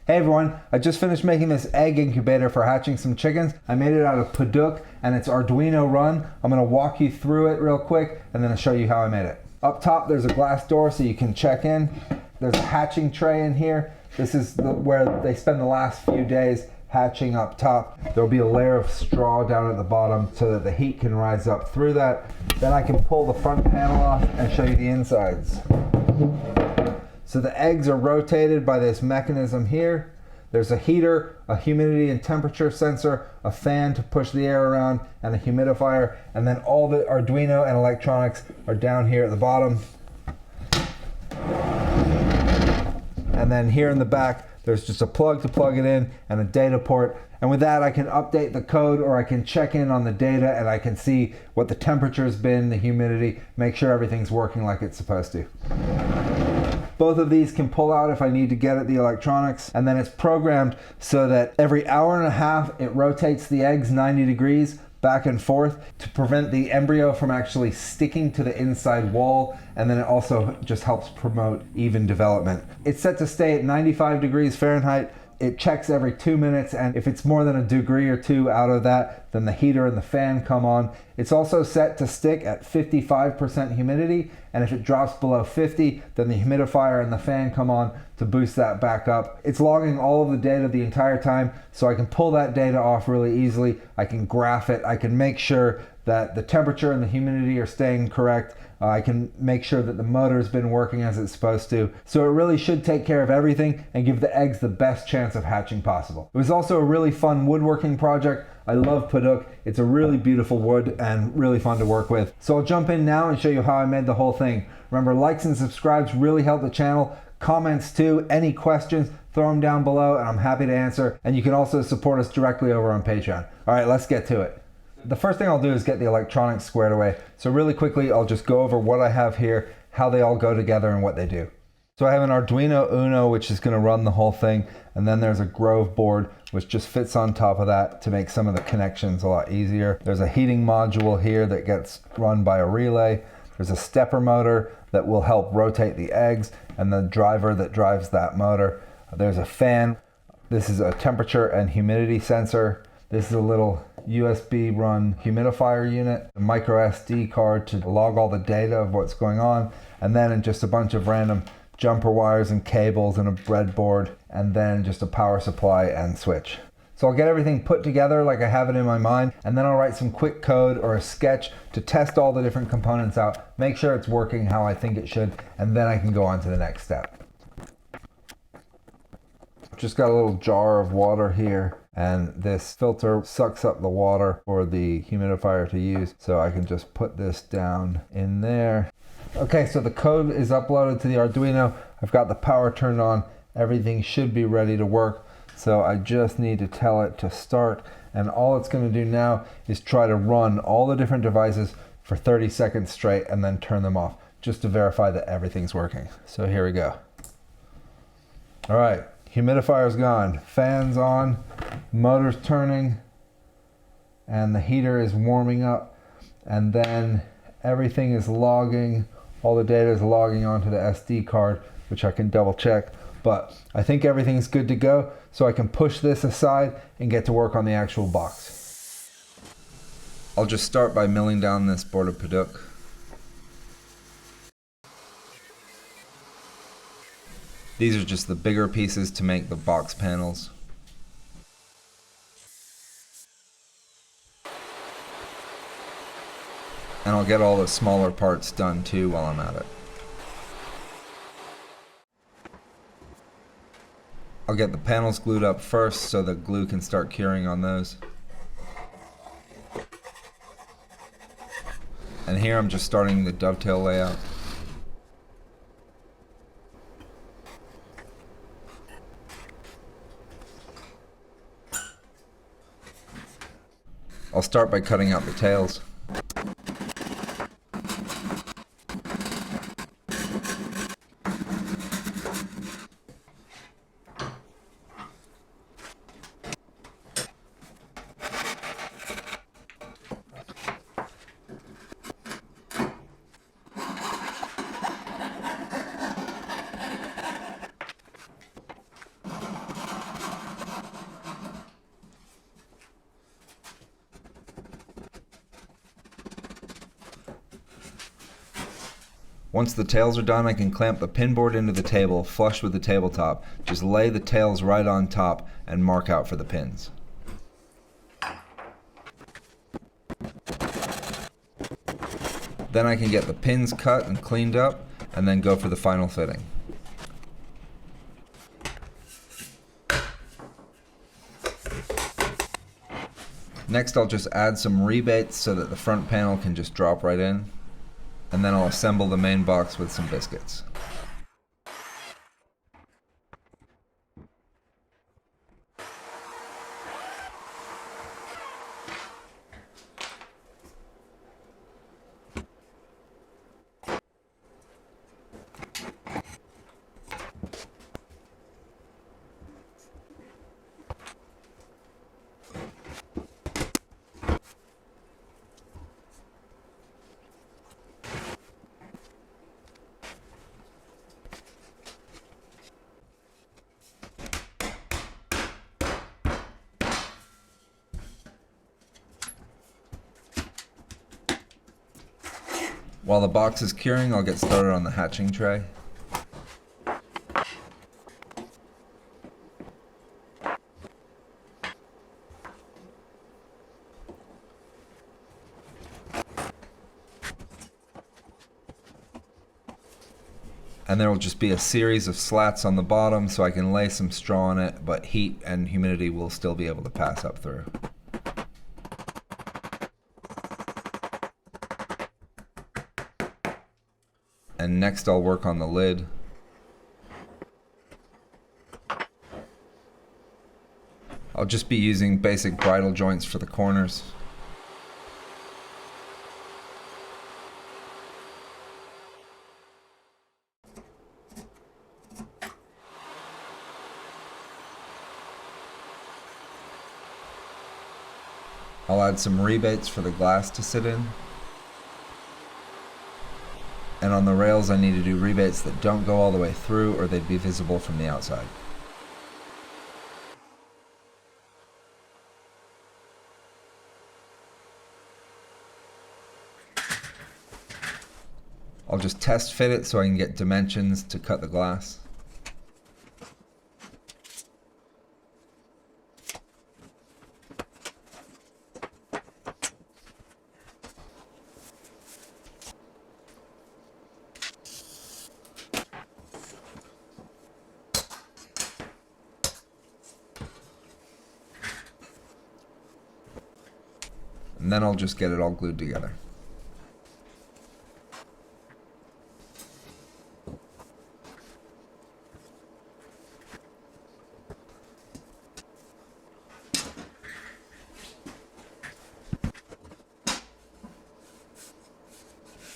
Hey everyone, I just finished making this egg incubator for hatching some chickens. I made it out of Padauk and it's Arduino run. I'm going to walk you through it real quick and then I'll show you how I made it. Up top there's a glass door so you can check in. There's a hatching tray in here. This is where they spend the last few days hatching up top. There'll be a layer of straw down at the bottom so that the heat can rise up through that. Then I can pull the front panel off and show you the insides. So the eggs are rotated by this mechanism here. There's a heater, a humidity and temperature sensor, a fan to push the air around, and a humidifier. And then all the Arduino and electronics are down here at the bottom. And then here in the back, there's just a plug to plug it in and a data port. And with that, I can update the code or I can check in on the data and I can see what the temperature's been, the humidity, make sure everything's working like it's supposed to. Both of these can pull out if I need to get at the electronics, and then it's programmed so that every hour and a half it rotates the eggs 90 degrees back and forth to prevent the embryo from actually sticking to the inside wall, and then it also just helps promote even development. It's set to stay at 95 degrees Fahrenheit. It checks every 2 minutes, and if it's more than a degree or two out of that, then the heater and the fan come on. It's also set to stick at 55% humidity, and if it drops below 50, then the humidifier and the fan come on to boost that back up. It's logging all of the data the entire time, so I can pull that data off really easily. I can graph it. I can make sure that the temperature and the humidity are staying correct. I can make sure that the motor's been working as it's supposed to. So it really should take care of everything and give the eggs the best chance of hatching possible. It was also a really fun woodworking project. I love Padauk. It's a really beautiful wood and really fun to work with. So I'll jump in now and show you how I made the whole thing. Remember, likes and subscribes really help the channel. Comments too, any questions, throw them down below and I'm happy to answer. And you can also support us directly over on Patreon. All right, let's get to it. The first thing I'll do is get the electronics squared away. So really quickly, I'll just go over what I have here, how they all go together and what they do. So I have an Arduino Uno, which is going to run the whole thing. And then there's a Grove board, which just fits on top of that to make some of the connections a lot easier. There's a heating module here that gets run by a relay. There's a stepper motor that will help rotate the eggs and the driver that drives that motor. There's a fan. This is a temperature and humidity sensor. This is a little USB run humidifier unit, a micro SD card to log all the data of what's going on, and then just a bunch of random jumper wires and cables and a breadboard, and then just a power supply and switch. So I'll get everything put together like I have it in my mind, and then I'll write some quick code or a sketch to test all the different components out, make sure it's working how I think it should, and then I can go on to the next step. Just got a little jar of water here, and this filter sucks up the water for the humidifier to use, so I can just put this down in there. Okay, so the code is uploaded to the Arduino. I've got the power turned on. Everything should be ready to work. So I just need to tell it to start, and all it's going to do now is try to run all the different devices for 30 seconds straight and then turn them off just to verify that everything's working. So here we go. All right, humidifier's gone, fan's on, motor's turning, and the heater is warming up, and then everything is logging. All the data is logging onto the SD card, which I can double check. But I think everything's good to go, so I can push this aside and get to work on the actual box. I'll just start by milling down this board of Padauk. These are just the bigger pieces to make the box panels. And I'll get all the smaller parts done too while I'm at it. I'll get the panels glued up first so the glue can start curing on those. And here I'm just starting the dovetail layout. I'll start by cutting out the tails. Once the tails are done, I can clamp the pin board into the table flush with the tabletop. Just lay the tails right on top and mark out for the pins. Then I can get the pins cut and cleaned up and then go for the final fitting. Next I'll just add some rebates so that the front panel can just drop right in, and then I'll assemble the main box with some biscuits. While the box is curing, I'll get started on the hatching tray. And there will just be a series of slats on the bottom so I can lay some straw on it, but heat and humidity will still be able to pass up through. And next I'll work on the lid. I'll just be using basic bridle joints for the corners. I'll add some rebates for the glass to sit in. And on the rails I need to do rebates that don't go all the way through or they'd be visible from the outside. I'll just test fit it so I can get dimensions to cut the glass. And then I'll just get it all glued together.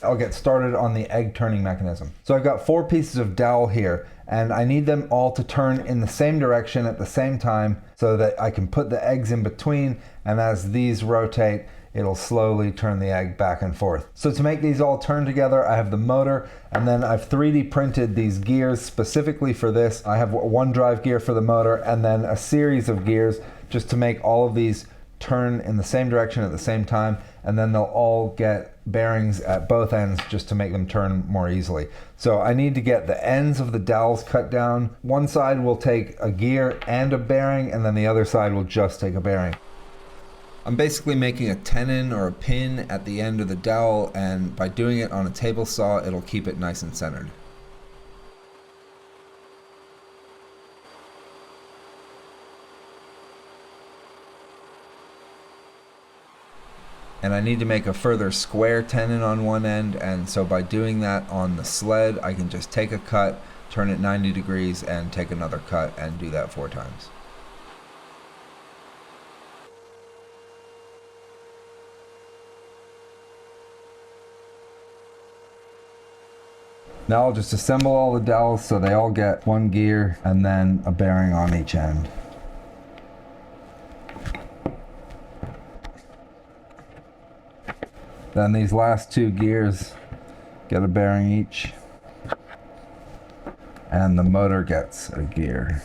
I'll get started on the egg turning mechanism. So I've got 4 pieces of dowel here, and I need them all to turn in the same direction at the same time so that I can put the eggs in between, and as these rotate, it'll slowly turn the egg back and forth. So to make these all turn together, I have the motor, and then I've 3D printed these gears specifically for this. I have one drive gear for the motor, and then a series of gears just to make all of these turn in the same direction at the same time, and then they'll all get bearings at both ends just to make them turn more easily. So I need to get the ends of the dowels cut down. One side will take a gear and a bearing, and then the other side will just take a bearing. I'm basically making a tenon or a pin at the end of the dowel, and by doing it on a table saw, it'll keep it nice and centered. And I need to make a further square tenon on one end, and so by doing that on the sled, I can just take a cut, turn it 90 degrees, and take another cut, and do that 4 times. Now I'll just assemble all the dowels so they all get one gear and then a bearing on each end. Then these last 2 gears get a bearing each, and the motor gets a gear.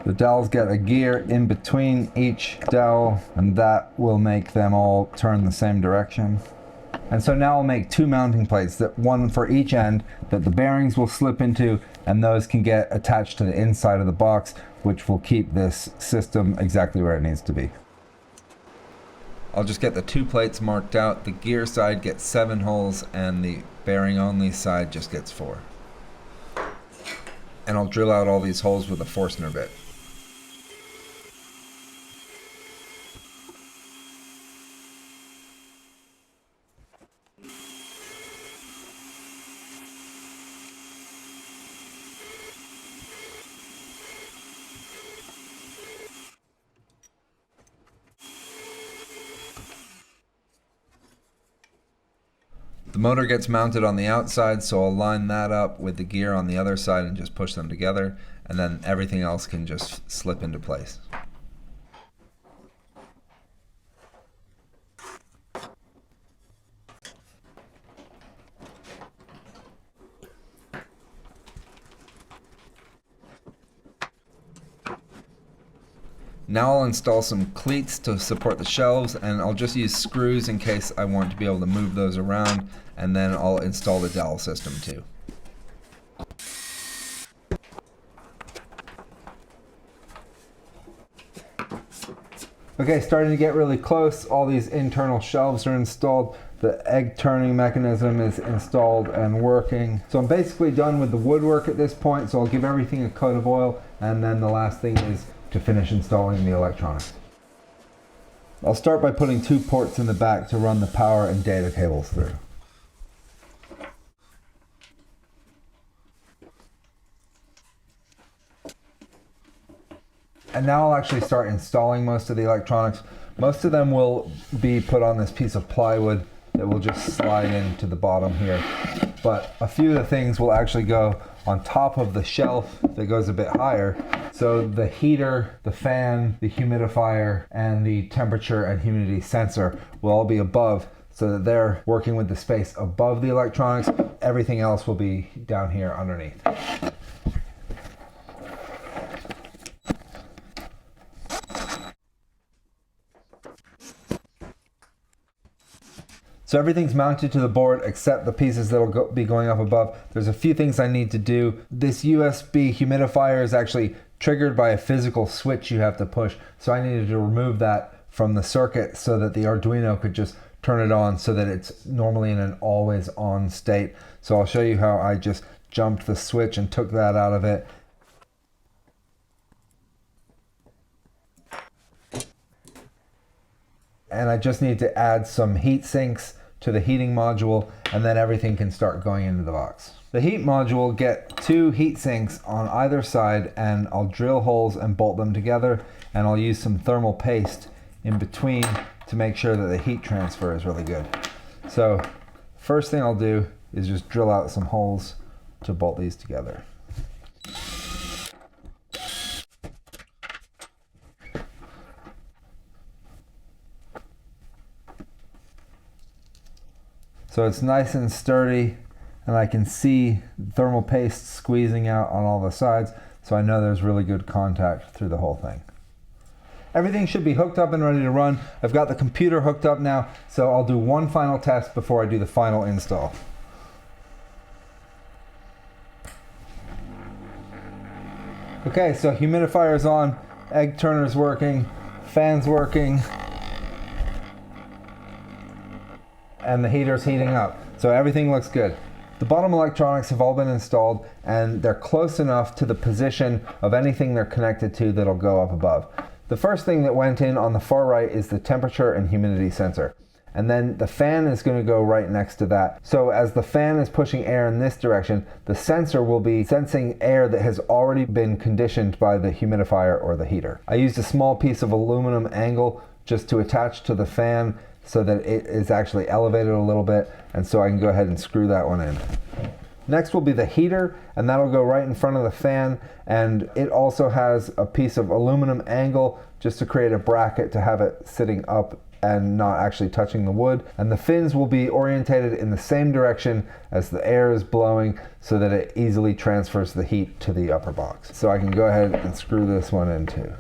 The dowels get a gear in between each dowel, and that will make them all turn the same direction. And so now I'll make two mounting plates, that one for each end that the bearings will slip into, and those can get attached to the inside of the box, which will keep this system exactly where it needs to be. I'll just get the two plates marked out. The gear side gets 7 holes and the bearing only side just gets 4. And I'll drill out all these holes with a Forstner bit. The motor gets mounted on the outside, so I'll line that up with the gear on the other side and just push them together, and then everything else can just slip into place. Now I'll install some cleats to support the shelves, and I'll just use screws in case I want to be able to move those around, and then I'll install the dowel system too. Okay, starting to get really close. All these internal shelves are installed. The egg turning mechanism is installed and working. So I'm basically done with the woodwork at this point, so I'll give everything a coat of oil, and then the last thing is to finish installing the electronics. I'll start by putting 2 ports in the back to run the power and data cables through. And now I'll actually start installing most of the electronics. Most of them will be put on this piece of plywood that will just slide into the bottom here. But a few of the things will actually go on top of the shelf that goes a bit higher. So the heater, the fan, the humidifier, and the temperature and humidity sensor will all be above, so that they're working with the space above the electronics. Everything else will be down here underneath. So everything's mounted to the board except the pieces that'll be going up above. There's a few things I need to do. This USB humidifier is actually triggered by a physical switch you have to push. So I needed to remove that from the circuit so that the Arduino could just turn it on so that it's normally in an always on state. So I'll show you how I just jumped the switch and took that out of it. And I just need to add some heat sinks to the heating module, and then everything can start going into the box. The heat module will get 2 heat sinks on either side, and I'll drill holes and bolt them together, and I'll use some thermal paste in between to make sure that the heat transfer is really good. So first thing I'll do is just drill out some holes to bolt these together. So it's nice and sturdy, and I can see thermal paste squeezing out on all the sides, so I know there's really good contact through the whole thing. Everything should be hooked up and ready to run. I've got the computer hooked up now, so I'll do one final test before I do the final install. Okay, so humidifier's on, egg turner's working, fan's working, and the heater's heating up. So everything looks good. The bottom electronics have all been installed, and they're close enough to the position of anything they're connected to that'll go up above. The first thing that went in on the far right is the temperature and humidity sensor. And then the fan is going to go right next to that. So as the fan is pushing air in this direction, the sensor will be sensing air that has already been conditioned by the humidifier or the heater. I used a small piece of aluminum angle just to attach to the fan so that it is actually elevated a little bit, and so I can go ahead and screw that one in. Next will be the heater, and that'll go right in front of the fan, and it also has a piece of aluminum angle just to create a bracket to have it sitting up and not actually touching the wood. And the fins will be orientated in the same direction as the air is blowing so that it easily transfers the heat to the upper box. So I can go ahead and screw this one in too.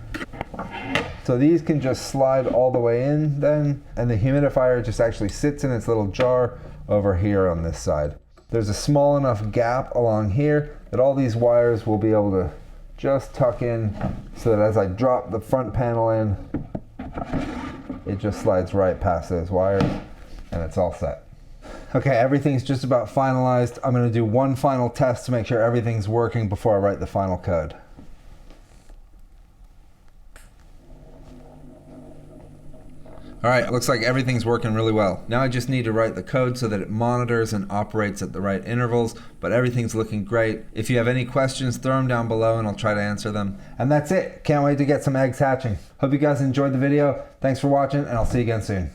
So these can just slide all the way in then, and the humidifier just actually sits in its little jar over here on this side. There's a small enough gap along here that all these wires will be able to just tuck in so that as I drop the front panel in, it just slides right past those wires and it's all set. Okay, everything's just about finalized. I'm going to do one final test to make sure everything's working before I write the final code. Alright, looks like everything's working really well. Now I just need to write the code so that it monitors and operates at the right intervals, but everything's looking great. If you have any questions, throw them down below and I'll try to answer them. And that's it. Can't wait to get some eggs hatching. Hope you guys enjoyed the video. Thanks for watching, and I'll see you again soon.